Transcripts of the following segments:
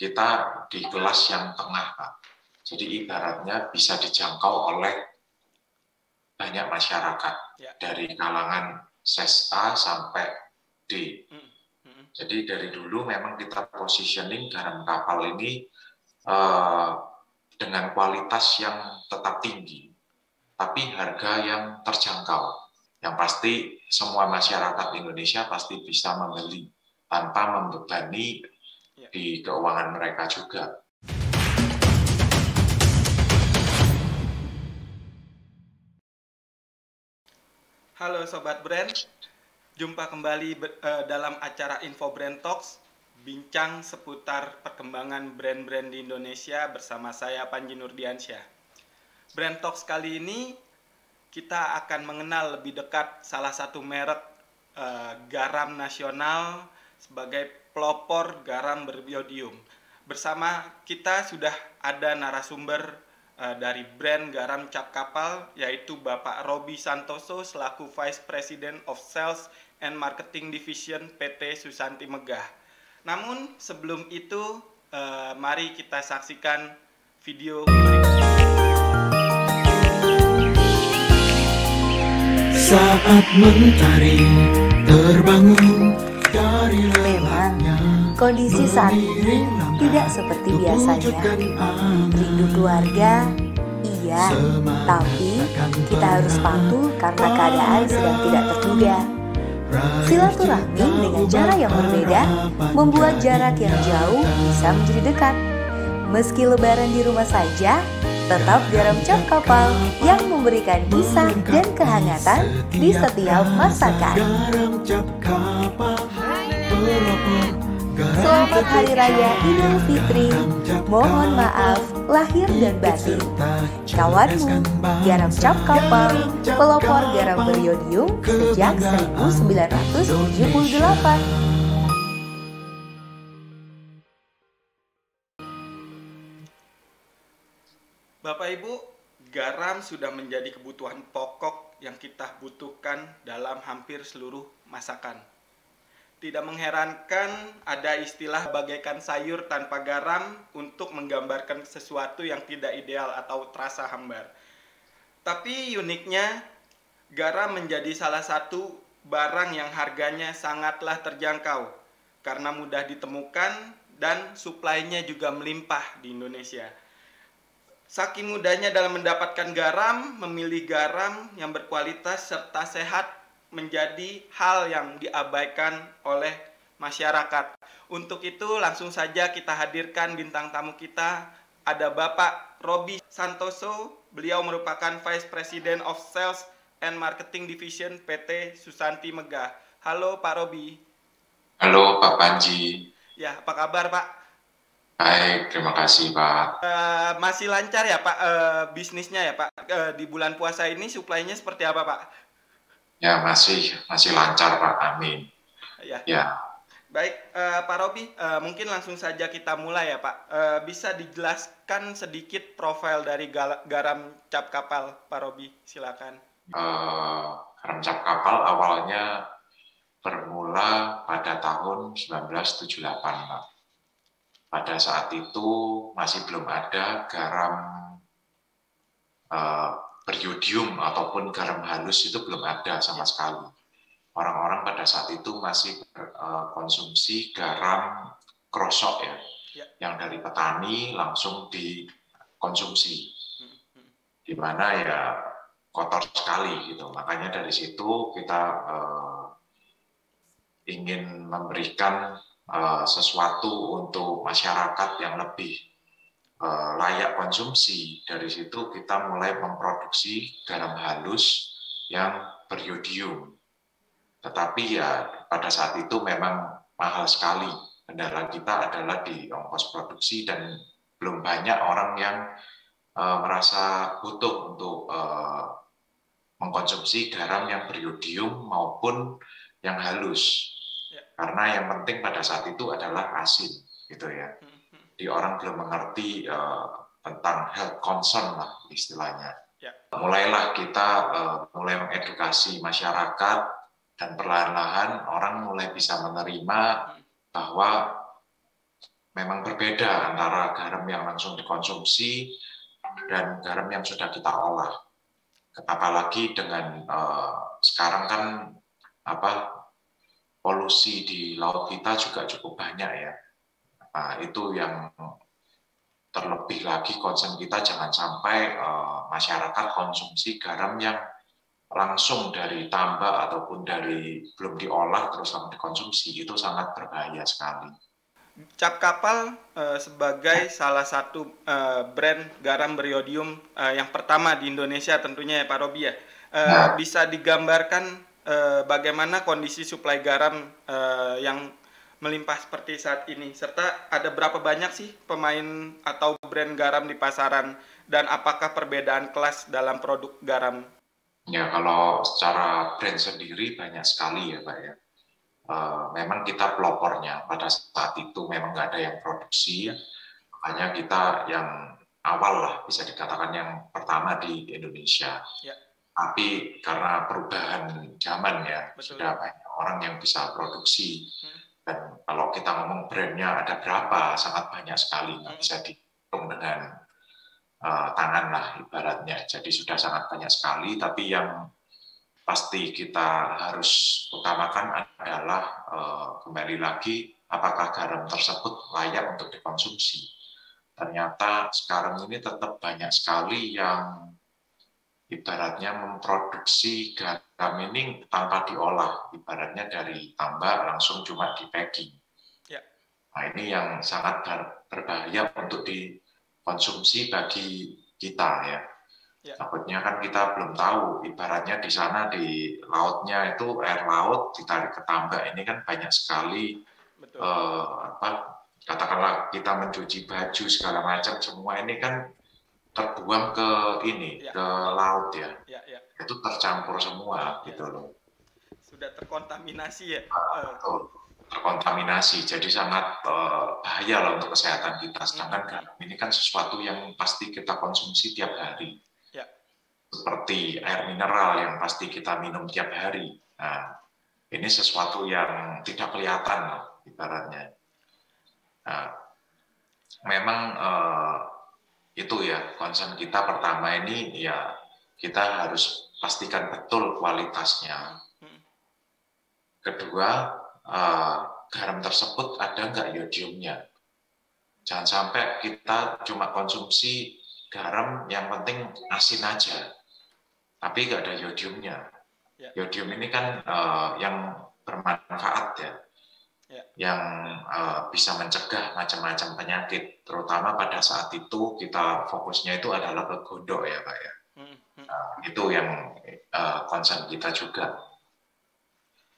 kita di kelas yang tengah, Pak. Jadi ibaratnya bisa dijangkau oleh banyak masyarakat dari kalangan SES A sampai D. Jadi dari dulu memang kita positioning garam kapal ini dengan kualitas yang tetap tinggi, tapi harga yang terjangkau. Yang pasti semua masyarakat Indonesia pasti bisa membeli tanpa membebani di keuangan mereka juga. Halo Sobat Brand, jumpa kembali dalam acara Info Brand Talks, bincang seputar perkembangan brand-brand di Indonesia bersama saya Panji Nurdiansyah. Brand Talks kali ini kita akan mengenal lebih dekat salah satu merek garam nasional sebagai pelopor garam berbiodium. Bersama kita sudah ada narasumber dari brand garam cap kapal, yaitu Bapak Roby Santoso selaku Vice President of Sales and Marketing Division PT Susanti Megah. Namun sebelum itu, mari kita saksikan video berikut. Saat mentari terbangun dari lelahnya, kondisi saat ini tidak seperti biasanya. Rindu keluarga, iya, tapi kita harus patuh karena keadaan sedang tidak terduga. Silaturahmi dengan cara yang berbeda membuat jarak yang jauh bisa menjadi dekat. Meski lebaran di rumah saja, tetap garam cap kapal yang memberikan kisah dan kehangatan di setiap masakan. Selamat Hari Raya Idul Fitri. Mohon maaf lahir dan batin. Kawanmu, garam cap kapal, pelopor garam beriodium sejak 1978. Bapak Ibu, garam sudah menjadi kebutuhan pokok yang kita butuhkan dalam hampir seluruh masakan. Tidak mengherankan ada istilah bagaikan sayur tanpa garam untuk menggambarkan sesuatu yang tidak ideal atau terasa hambar. Tapi uniknya, garam menjadi salah satu barang yang harganya sangatlah terjangkau karena mudah ditemukan dan suplainya juga melimpah di Indonesia. Saking mudahnya dalam mendapatkan garam, memilih garam yang berkualitas serta sehat menjadi hal yang diabaikan oleh masyarakat. Untuk itu langsung saja kita hadirkan bintang tamu kita, ada Bapak Roby Santoso. Beliau merupakan Vice President of Sales and Marketing Division PT Susanti Megah. Halo Pak Roby. Halo Pak Panji. Ya, apa kabar Pak? Baik, terima kasih Pak. Masih lancar ya Pak bisnisnya ya Pak? Di bulan puasa ini suplainya seperti apa Pak? Ya masih lancar Pak, amin. Ya. Baik Pak Roby, mungkin langsung saja kita mulai ya Pak. Bisa dijelaskan sedikit profil dari garam cap kapal Pak Roby, silakan. Garam cap kapal awalnya bermula pada tahun 1978 Pak. Pada saat itu masih belum ada garam beriodium ataupun garam halus, itu belum ada sama sekali. Orang-orang pada saat itu masih konsumsi garam krosok ya, yang dari petani langsung dikonsumsi, di mana ya kotor sekali gitu. Makanya dari situ kita ingin memberikan sesuatu untuk masyarakat yang lebih layak konsumsi. Dari situ kita mulai memproduksi garam halus yang beriodium. Tetapi ya pada saat itu memang mahal sekali. Kendala kita adalah di ongkos produksi dan belum banyak orang yang merasa butuh untuk mengkonsumsi garam yang beriodium maupun yang halus. Karena yang penting pada saat itu adalah asin, gitu ya. Jadi orang belum mengerti tentang health concern lah istilahnya. Mulailah kita mulai mengedukasi masyarakat dan perlahan-lahan orang mulai bisa menerima bahwa memang berbeda antara garam yang langsung dikonsumsi dan garam yang sudah kita olah. Apalagi dengan sekarang kan polusi di laut kita juga cukup banyak ya. Nah, itu yang terlebih lagi concern kita, jangan sampai masyarakat konsumsi garam yang langsung dari tambak ataupun dari belum diolah terus langsung dikonsumsi, itu sangat berbahaya sekali. Cap Kapal sebagai salah satu brand garam beriodium yang pertama di Indonesia tentunya ya Pak Robi ya. Bisa digambarkan bagaimana kondisi suplai garam yang melimpah seperti saat ini, serta ada berapa banyak sih pemain atau brand garam di pasaran, dan apakah perbedaan kelas dalam produk garam? Ya, kalau secara brand sendiri banyak sekali ya Pak ya. Memang kita pelopornya pada saat itu memang nggak ada yang produksi, makanya kita yang awal lah, bisa dikatakan yang pertama di Indonesia. Ya. Tapi karena perubahan zaman ya, betul, sudah banyak orang yang bisa produksi. Dan kalau kita ngomong brandnya ada berapa, sangat banyak sekali, nggak bisa dihitung dengan tangan lah ibaratnya. Jadi sudah sangat banyak sekali, tapi yang pasti kita harus utamakan adalah kembali lagi apakah garam tersebut layak untuk dikonsumsi. Ternyata sekarang ini tetap banyak sekali yang ibaratnya memproduksi garam ini tanpa diolah, ibaratnya dari tambak langsung cuma di packing. Ya. Nah, ini yang sangat berbahaya untuk dikonsumsi bagi kita ya. Ya. Takutnya kan kita belum tahu, ibaratnya di sana di lautnya itu air laut ditarik ke tambak, ini kan banyak sekali katakanlah kita mencuci baju segala macam, semua ini kan terbuang ke ini, ya, ke laut ya. Ya, ya. Itu tercampur semua, ya, gitu loh. Sudah terkontaminasi ya. Terkontaminasi, jadi sangat bahaya lah untuk kesehatan kita. Sedangkan garam ini kan sesuatu yang pasti kita konsumsi tiap hari. Ya. Seperti air mineral yang pasti kita minum tiap hari. Nah, ini sesuatu yang tidak kelihatan lah, ibaratnya. Nah, memang itu ya concern kita pertama ini ya, kita harus pastikan betul kualitasnya. Kedua, garam tersebut ada nggak yodiumnya. Jangan sampai kita cuma konsumsi garam yang penting asin aja, tapi nggak ada yodiumnya. Yodium ini kan yang bermanfaat ya. Yang bisa mencegah macam-macam penyakit, terutama pada saat itu kita fokusnya itu adalah ke gondok ya Pak ya. Itu yang concern kita juga.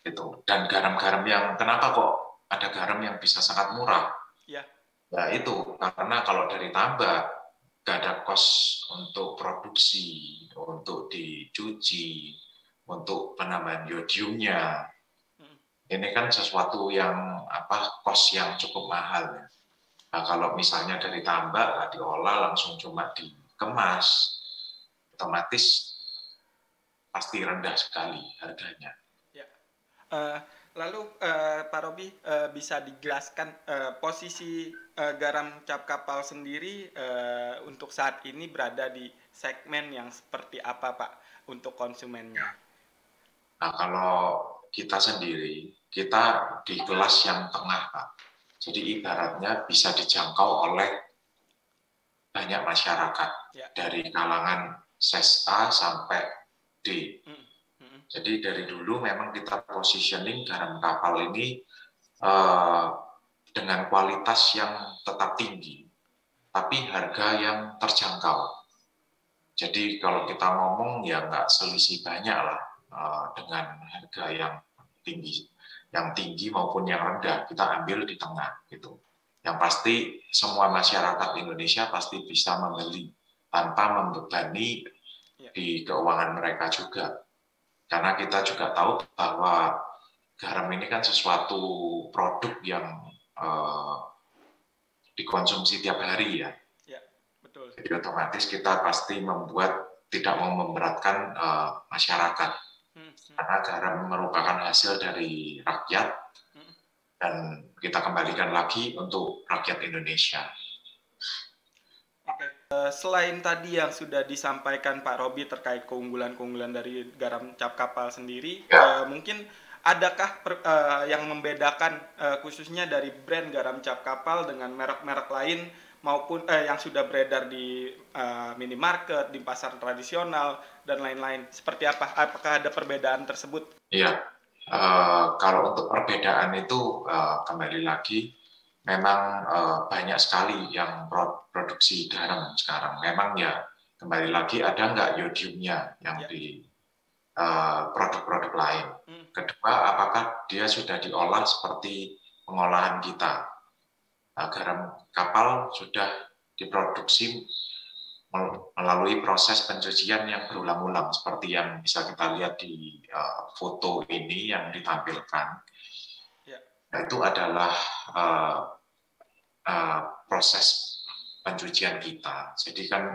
Itu. Dan garam-garam yang, kenapa kok ada garam yang bisa sangat murah? Ya itu karena kalau dari tambak nggak ada cost untuk produksi, untuk dicuci, untuk penambahan yodiumnya. Ini kan sesuatu yang cost yang cukup mahal. Nah, kalau misalnya dari tambak diolah langsung cuma dikemas, otomatis pasti rendah sekali harganya. Ya. Lalu Pak Robi bisa dijelaskan posisi garam Cap Kapal sendiri untuk saat ini berada di segmen yang seperti apa Pak untuk konsumennya? Nah, kalau kita sendiri, kita di kelas yang tengah, Pak. Jadi ibaratnya bisa dijangkau oleh banyak masyarakat, ya, dari kalangan ses A sampai D. Jadi dari dulu memang kita positioning garam kapal ini dengan kualitas yang tetap tinggi, tapi harga yang terjangkau. Jadi kalau kita ngomong ya nggak selisih banyak lah dengan harga yang tinggi maupun yang rendah, kita ambil di tengah gitu. Yang pasti semua masyarakat Indonesia pasti bisa membeli tanpa membebani di keuangan mereka juga. Karena kita juga tahu bahwa garam ini kan sesuatu produk yang dikonsumsi tiap hari ya. Ya, betul. Jadi otomatis kita pasti tidak mau memberatkan masyarakat. Karena garam merupakan hasil dari rakyat, dan kita kembalikan lagi untuk rakyat Indonesia. Oke. Selain tadi yang sudah disampaikan Pak Robi terkait keunggulan-keunggulan dari garam cap kapal sendiri, mungkin adakah yang membedakan khususnya dari brand garam cap kapal dengan merek-merek lain maupun yang sudah beredar di minimarket, di pasar tradisional dan lain-lain? Seperti apa? Apakah ada perbedaan tersebut? Iya. Kalau untuk perbedaan itu kembali lagi memang banyak sekali yang produksi garam sekarang. Memang ya kembali lagi ada nggak yodiumnya yang di produk-produk lain. Kedua, apakah dia sudah diolah seperti pengolahan kita? Garam kapal sudah diproduksi melalui proses pencucian yang berulang-ulang seperti yang bisa kita lihat di foto ini yang ditampilkan. Itu adalah proses pencucian kita. Jadi kan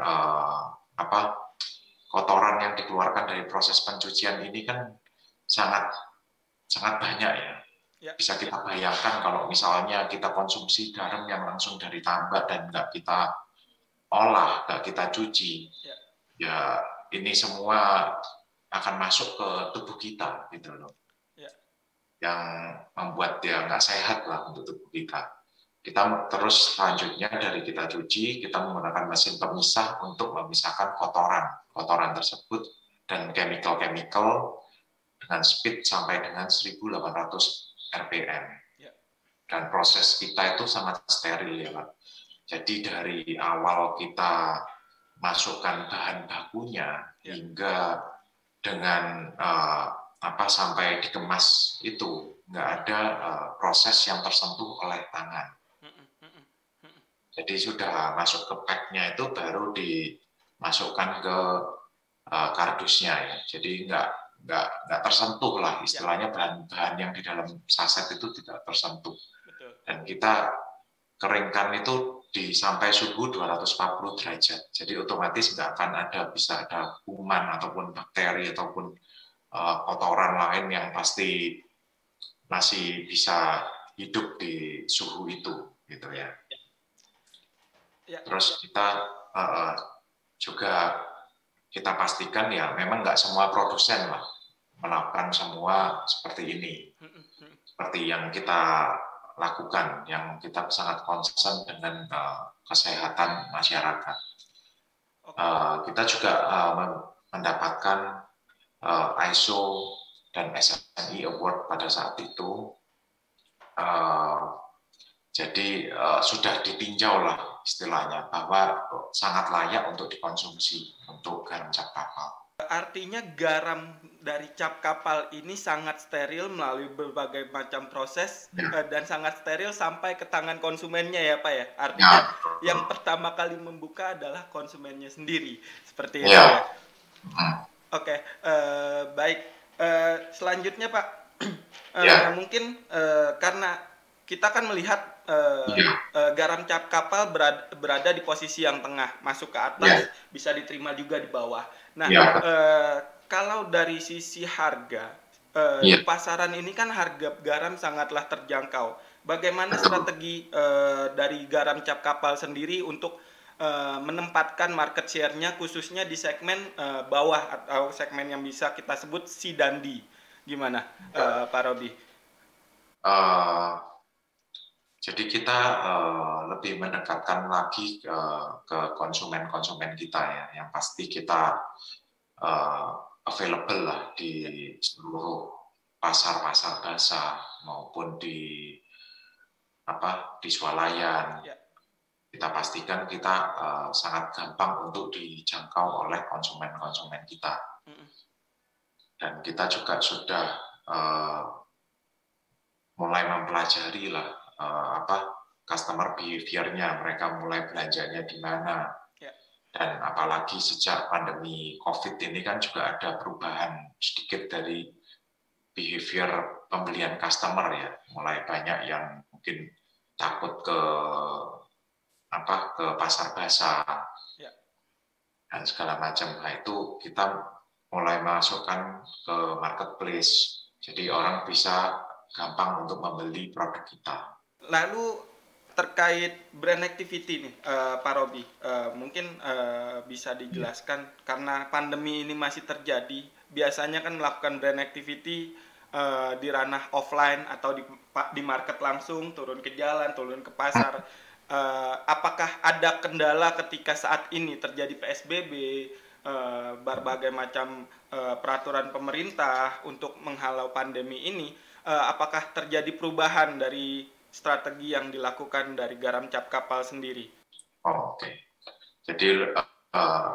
kotoran yang dikeluarkan dari proses pencucian ini kan sangat banyak ya. Bisa kita bayangkan kalau misalnya kita konsumsi garam yang langsung dari tambak dan nggak kita olah, nggak kita cuci, ya ini semua akan masuk ke tubuh kita gitu loh, yang membuat dia nggak sehat lah untuk tubuh kita. Kita terus selanjutnya dari kita cuci, kita menggunakan mesin pemisah untuk memisahkan kotoran tersebut dan chemical dengan speed sampai dengan 1.800 rpm. Dan proses kita itu sangat steril ya Pak. Jadi dari awal kita masukkan bahan bakunya hingga dengan sampai dikemas itu nggak ada proses yang tersentuh oleh tangan. Jadi sudah masuk ke pack-nya itu baru dimasukkan ke kardusnya ya. Jadi nggak tersentuh lah istilahnya, bahan-bahan yang di dalam saset itu tidak tersentuh. Dan kita keringkan itu sampai suhu 240 derajat. Jadi otomatis nggak akan bisa ada kuman ataupun bakteri ataupun kotoran lain yang pasti masih bisa hidup di suhu itu, gitu ya. Terus kita juga kita pastikan ya memang nggak semua produsen lah melakukan semua seperti ini, seperti yang kita lakukan, yang kita sangat concern dengan kesehatan masyarakat. Kita juga mendapatkan ISO dan SNI Award pada saat itu. Jadi sudah ditinjau lah istilahnya bahwa sangat layak untuk dikonsumsi untuk garam cap kapal. Artinya garam dari cap kapal ini sangat steril melalui berbagai macam proses dan sangat steril sampai ke tangan konsumennya ya Pak ya. Artinya yang pertama kali membuka adalah konsumennya sendiri. Seperti itu ya. Oke, baik. Selanjutnya Pak, mungkin karena kita kan melihat garam cap kapal berada di posisi yang tengah, masuk ke atas, bisa diterima juga di bawah. Nah, kalau dari sisi harga, di pasaran ini kan harga garam sangatlah terjangkau. Bagaimana strategi dari garam cap kapal sendiri untuk menempatkan market share-nya khususnya di segmen bawah atau segmen yang bisa kita sebut C dan D? Gimana, Pak Robi? Jadi kita lebih mendekatkan lagi ke konsumen-konsumen kita ya, yang pasti kita available lah di seluruh pasar-pasar basah maupun di swalayan. Kita pastikan kita sangat gampang untuk dijangkau oleh konsumen-konsumen kita. Dan kita juga sudah mulai mempelajari lah customer behavior-nya, mereka mulai belanjanya di mana. Dan apalagi sejak pandemi COVID ini kan juga ada perubahan sedikit dari behavior pembelian customer ya. Mulai banyak yang mungkin takut ke pasar basah dan segala macam. Nah itu kita mulai masukkan ke marketplace. Jadi orang bisa gampang untuk membeli produk kita. Lalu terkait brand activity nih, Pak Robi, mungkin bisa dijelaskan karena pandemi ini masih terjadi. Biasanya kan melakukan brand activity di ranah offline atau di market langsung, turun ke jalan, turun ke pasar. Apakah ada kendala ketika saat ini terjadi PSBB, berbagai macam peraturan pemerintah untuk menghalau pandemi ini? Apakah terjadi perubahan dari strategi yang dilakukan dari Garam Cap Kapal sendiri? Oke. Jadi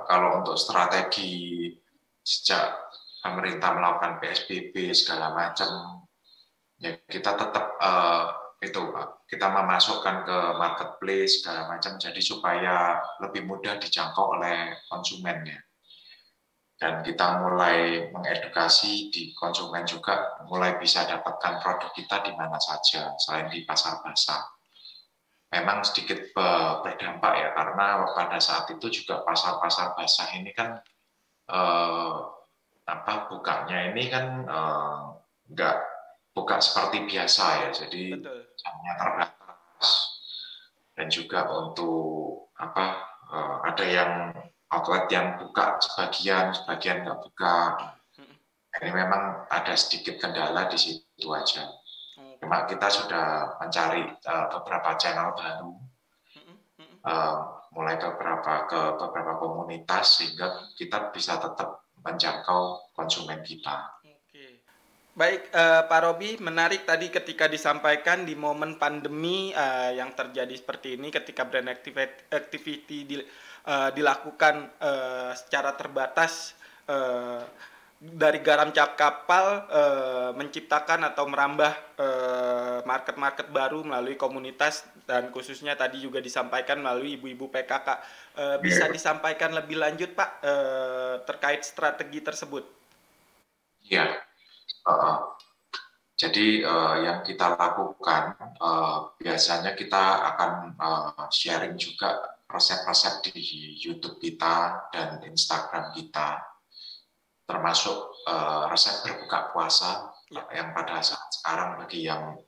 kalau untuk strategi sejak pemerintah melakukan PSBB segala macam, ya kita tetap kita memasukkan ke marketplace segala macam, jadi supaya lebih mudah dijangkau oleh konsumennya. Dan kita mulai mengedukasi di konsumen juga, mulai bisa dapatkan produk kita di mana saja, selain di pasar basah. Memang sedikit berdampak ya, karena pada saat itu juga pasar-pasar basah ini kan bukanya ini kan nggak buka seperti biasa ya, jadi jamnya terbatas. Dan juga untuk ada yang outlet yang buka sebagian nggak buka. Ini memang ada sedikit kendala di situ aja. Cuma kita sudah mencari beberapa channel baru, mulai ke beberapa komunitas, sehingga kita bisa tetap menjangkau konsumen kita. Oke. Baik, Pak Robi, menarik tadi ketika disampaikan di momen pandemi yang terjadi seperti ini, ketika brand activity dilakukan secara terbatas, dari Garam Cap Kapal menciptakan atau merambah market-market baru melalui komunitas, dan khususnya tadi juga disampaikan melalui ibu-ibu PKK. Bisa disampaikan lebih lanjut, Pak, terkait strategi tersebut? Ya, jadi yang kita lakukan biasanya kita akan sharing juga resep-resep di YouTube kita dan Instagram kita, termasuk resep berbuka puasa yang pada saat sekarang bagi yang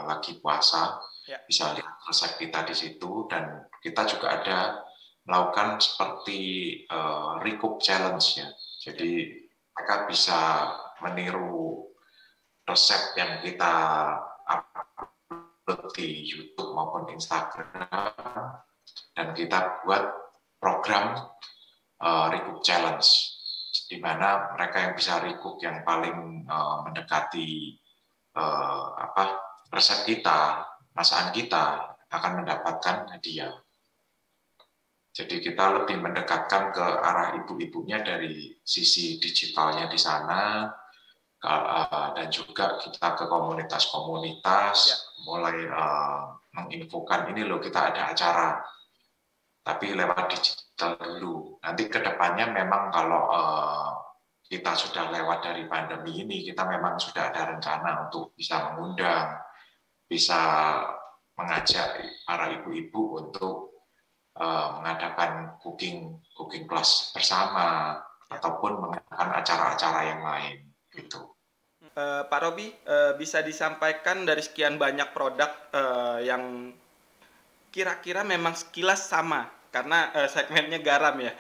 lagi puasa bisa lihat resep kita di situ. Dan kita juga ada melakukan seperti recook challenge ya, jadi mereka bisa meniru resep yang kita upload di YouTube maupun Instagram, dan kita buat program recook challenge, di mana mereka yang bisa recook yang paling mendekati resep kita, masakan kita, akan mendapatkan hadiah. Jadi kita lebih mendekatkan ke arah ibu-ibunya dari sisi digitalnya di sana, dan juga kita ke komunitas-komunitas, mulai menginfokan, ini loh kita ada acara, tapi lewat digital dulu. Nanti ke depannya memang kalau kita sudah lewat dari pandemi ini, kita memang sudah ada rencana untuk bisa mengundang, bisa mengajak para ibu-ibu untuk mengadakan cooking class bersama, ataupun mengadakan acara-acara yang lain gitu. Pak Robi, bisa disampaikan dari sekian banyak produk yang kira-kira memang sekilas sama, karena segmennya garam ya.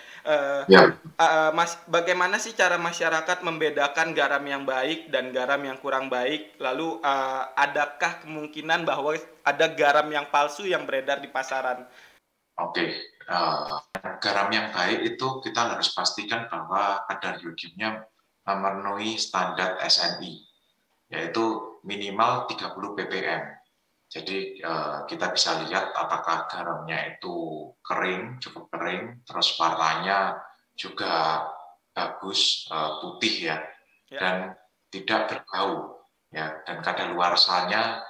Bagaimana sih cara masyarakat membedakan garam yang baik dan garam yang kurang baik? Lalu adakah kemungkinan bahwa ada garam yang palsu yang beredar di pasaran? Oke, garam yang baik itu kita harus pastikan bahwa kadar yodiumnya memenuhi standar SNI, yaitu minimal 30 ppm. Jadi kita bisa lihat apakah garamnya itu kering, cukup kering, terus warnanya juga bagus, putih ya, dan tidak berbau, ya, dan kadaluarsanya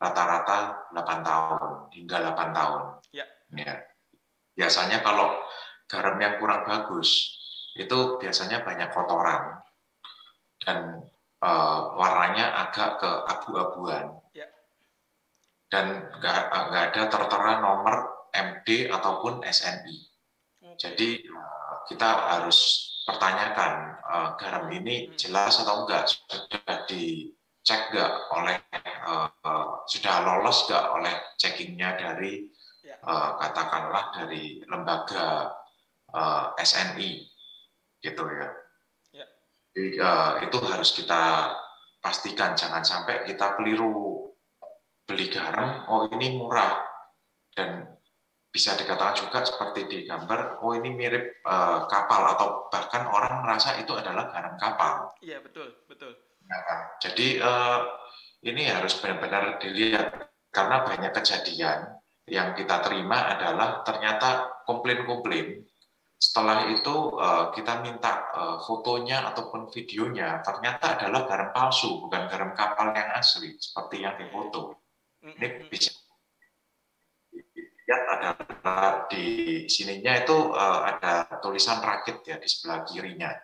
rata-rata 8 tahun hingga 8 tahun. Ya. Biasanya kalau garam yang kurang bagus itu biasanya banyak kotoran dan warnanya agak keabu-abuan, dan nggak ada tertera nomor MD ataupun SNI. Jadi kita harus pertanyakan garam ini jelas atau enggak, sudah dicek nggak oleh sudah lolos nggak oleh checkingnya dari katakanlah dari lembaga SNI gitu ya. Jadi, itu harus kita pastikan, jangan sampai kita keliru beli garam, oh ini murah, dan bisa dikatakan juga seperti di gambar, oh ini mirip kapal, atau bahkan orang merasa itu adalah garam kapal. Iya, betul. Nah, jadi ini harus benar-benar dilihat, karena banyak kejadian yang kita terima adalah ternyata komplain-komplain. Setelah itu kita minta fotonya ataupun videonya, ternyata adalah garam palsu, bukan garam kapal yang asli, seperti yang difoto. Ini bisa lihat adalah di sininya itu ada tulisan rakit ya di sebelah kirinya.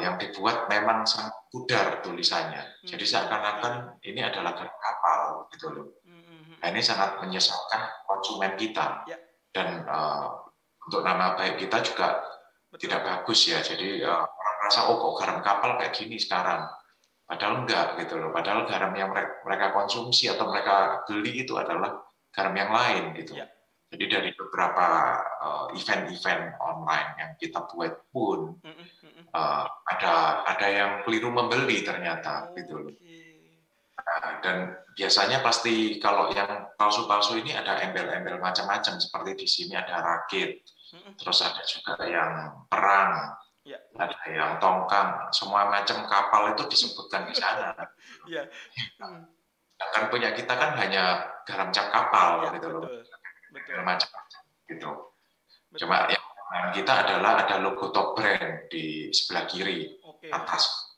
Yang dibuat memang sangat pudar tulisannya. Jadi seakan-akan ini adalah garam kapal gitu loh. Nah, ini sangat menyesalkan konsumen kita, dan untuk nama baik kita juga tidak bagus ya. Jadi orang merasa oh kok garam kapal kayak gini sekarang, padahal enggak gitu loh. Padahal garam yang mereka konsumsi atau mereka beli itu adalah garam yang lain gitu. Jadi dari beberapa event-event online yang kita buat pun ada yang keliru membeli ternyata gitu loh. Dan biasanya pasti kalau yang palsu-palsu ini ada embel-embel macam-macam, seperti di sini ada rakit, terus ada juga yang perang, ada yang tongkang, semua macam kapal itu disebutkan di sana. Kan punya kita kan hanya garam cap kapal gitu loh. Macam-macam gitu. Cuma yang kita adalah ada logo top brand di sebelah kiri atas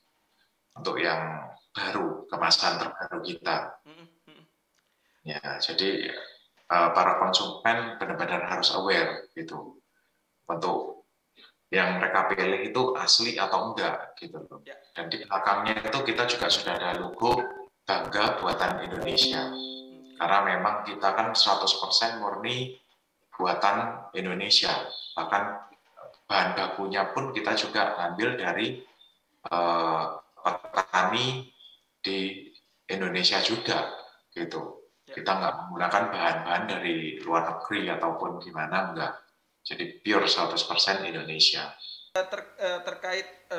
untuk yang baru, kemasan terbaru kita. Ya, jadi para konsumen benar-benar harus aware gitu untuk yang mereka pilih itu asli atau enggak gitu loh. Dan di belakangnya itu kita juga sudah ada logo bangga buatan Indonesia. Karena memang kita kan 100% murni buatan Indonesia. Bahkan bahan bakunya pun kita juga ambil dari petani di Indonesia juga, gitu. Kita nggak menggunakan bahan-bahan dari luar negeri ataupun gimana, enggak. Jadi pure 100% Indonesia. Terkait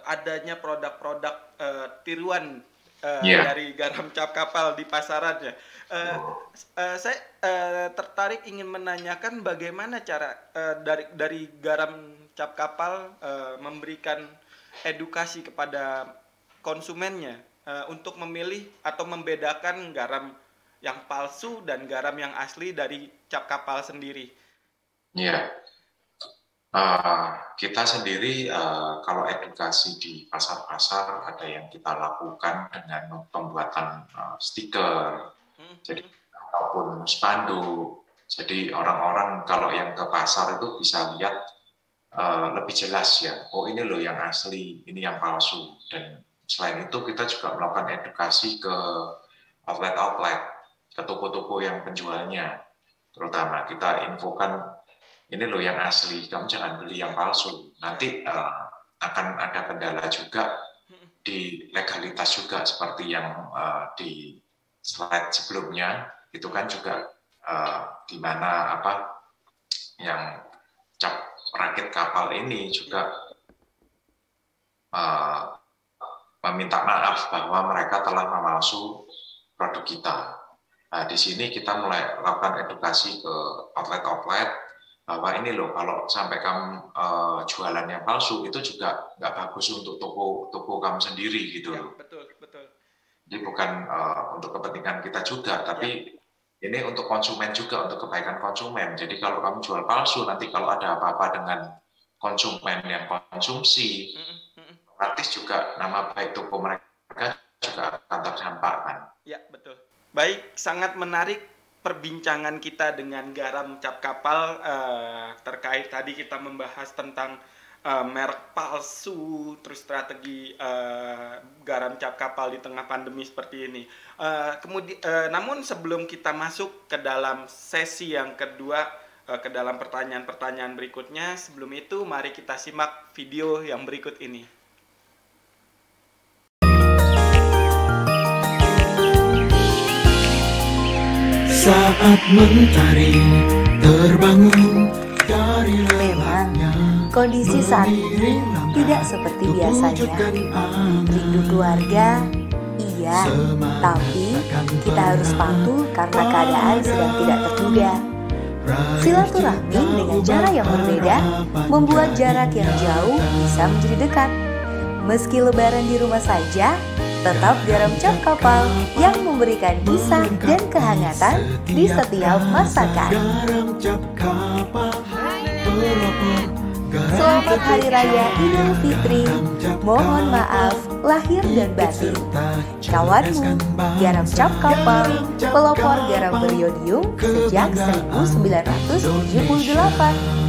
adanya produk-produk tiruan dari garam cap kapal di pasarannya. Saya tertarik ingin menanyakan bagaimana cara dari garam cap kapal memberikan edukasi kepada konsumennya untuk memilih atau membedakan garam yang palsu dan garam yang asli dari cap kapal sendiri. Iya. Kita sendiri kalau edukasi di pasar-pasar ada yang kita lakukan dengan pembuatan stiker, jadi ataupun spanduk. Jadi orang-orang kalau yang ke pasar itu bisa lihat lebih jelas ya. Oh ini loh yang asli, ini yang palsu. Dan selain itu kita juga melakukan edukasi ke outlet-outlet, ke toko-toko yang penjualnya. Terutama kita infokan ini loh yang asli, kamu jangan beli yang palsu. Nanti akan ada kendala juga di legalitas juga, seperti yang di slide sebelumnya itu kan juga di mana yang cap rakit kapal ini juga meminta maaf bahwa mereka telah memalsu produk kita. Nah, di sini kita mulai lakukan edukasi ke outlet-outlet bahwa ini loh kalau sampai kamu jualan yang palsu itu juga nggak bagus untuk toko kamu sendiri gitu loh. Betul. Jadi bukan untuk kepentingan kita juga, tapi ini untuk konsumen juga, untuk kebaikan konsumen. Jadi kalau kamu jual palsu, nanti kalau ada apa-apa dengan konsumen yang konsumsi, otomatis juga nama baik toko mereka juga akan terdampak kan. Ya, betul. Baik, sangat menarik perbincangan kita dengan garam cap kapal terkait tadi kita membahas tentang merek palsu, terus strategi garam cap kapal di tengah pandemi seperti ini. Namun sebelum kita masuk ke dalam sesi yang kedua, ke dalam pertanyaan-pertanyaan berikutnya, sebelum itu mari kita simak video yang berikut ini. saat mentari terbangun dari lelahnya. Kondisi saat ini tidak seperti biasanya. Rindu keluarga, iya, tapi kita harus patuh karena keadaan sedang tidak terduga. Silaturahmi dengan cara yang berbeda membuat jarak yang jauh bisa menjadi dekat. Meski lebaran di rumah saja, tetap garam cap kapal yang memberikan kisah dan kehangatan di setiap masakan. Selamat Hari Raya Idul Fitri. Mohon maaf lahir dan batin. Kawanmu, garam cap kapal, pelopor garam beriodium sejak 1978.